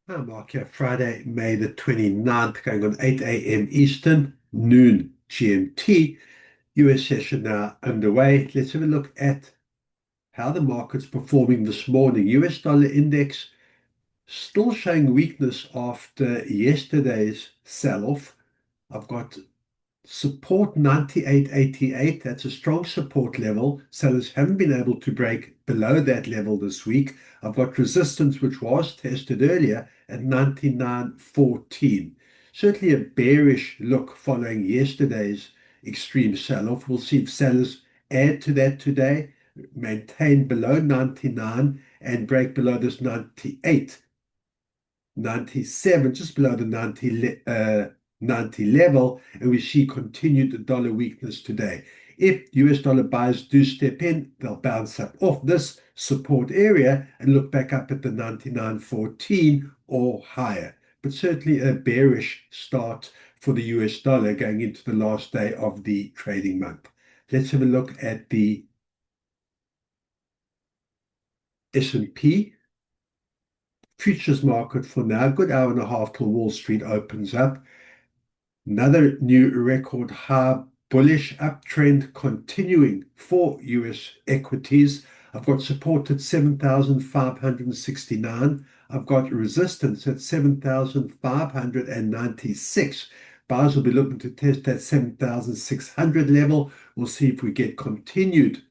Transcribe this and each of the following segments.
Hi, Mark. Here, Friday, May the 29th, going on 8 a.m. Eastern, noon GMT. US session now underway. Let's have a look at how the market's performing this morning. US dollar index still showing weakness after yesterday's sell-off. I've got support 98.88. That's a strong support level. Sellers haven't been able to break below that level this week. I've got resistance, which was tested earlier at 99.14. Certainly a bearish look following yesterday's extreme sell-off. We'll see if sellers add to that today, maintain below 99 and break below this 98. 97, just below the 90 level, and we see continued dollar weakness today. If US dollar buyers do step in, they'll bounce up off this support area and look back up at the 99.14 or higher. But certainly a bearish start for the US dollar going into the last day of the trading month. Let's have a look at the S&P futures market for now. Good hour and a half till Wall Street opens up. Another new record high, bullish uptrend continuing for US equities. I've got support at 7,569. I've got resistance at 7,596. Buyers will be looking to test that 7,600 level. We'll see if we get continued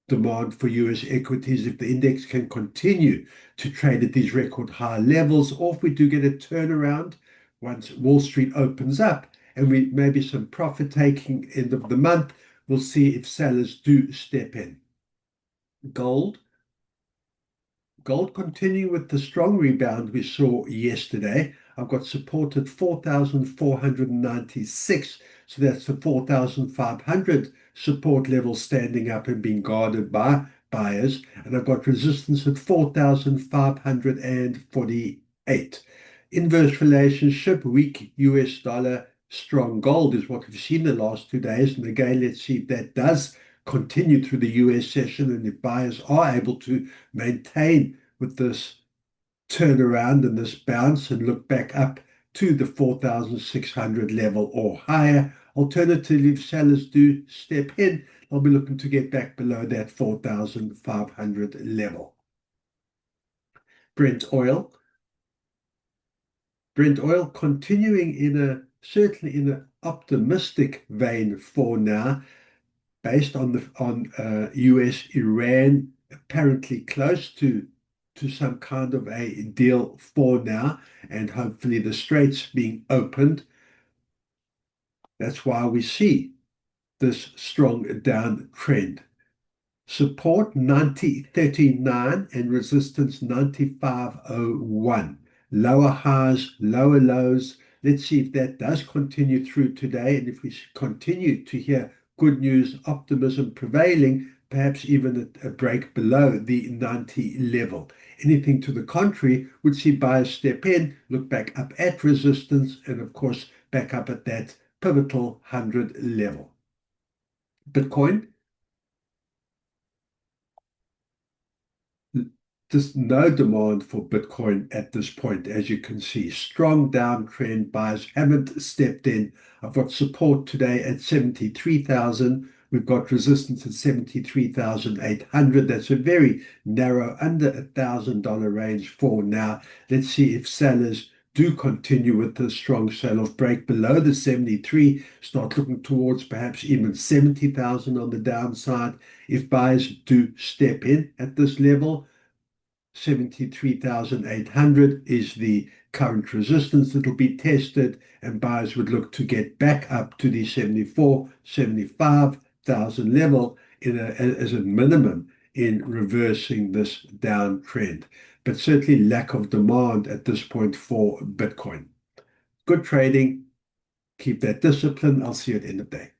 demand for US equities, if the index can continue to trade at these record high levels, or if we do get a turnaround once Wall Street opens up and we maybe some profit taking end of the month. We'll see if sellers do step in. Gold. Gold continuing with the strong rebound we saw yesterday. I've got support at 4,496. So that's the 4,500 support level standing up and being guarded by buyers. And I've got resistance at 4,548. Inverse relationship, weak US dollar, strong gold is what we've seen the last 2 days. And again, let's see if that does continue through the US session and if buyers are able to maintain with this turnaround and this bounce and look back up to the 4,600 level or higher. Alternatively, if sellers do step in, they'll be looking to get back below that 4,500 level. Brent oil. Brent oil continuing certainly in an optimistic vein for now, based on US Iran apparently close to some kind of a deal for now, and hopefully the straits being opened. That's why we see this strong downtrend. Support 90.39 and resistance 95.01. Lower highs, lower lows. Let's see if that does continue through today, and if we continue to hear good news, optimism prevailing, perhaps even a break below the 90 level. Anything to the contrary would see buyers step in, look back up at resistance, and of course back up at that pivotal 100 level. Bitcoin. There's no demand for Bitcoin at this point, as you can see. Strong downtrend, buyers haven't stepped in. I've got support today at 73,000. We've got resistance at 73,800. That's a very narrow, under $1,000 range for now. Let's see if sellers do continue with the strong sell-off, break below the 73, start looking towards perhaps even 70,000 on the downside. If buyers do step in at this level, 73,800 is the current resistance that will be tested, and buyers would look to get back up to the 74, 75,000 level as a minimum in reversing this downtrend. But certainly lack of demand at this point for Bitcoin. Good trading. Keep that discipline. I'll see you at the end of the day.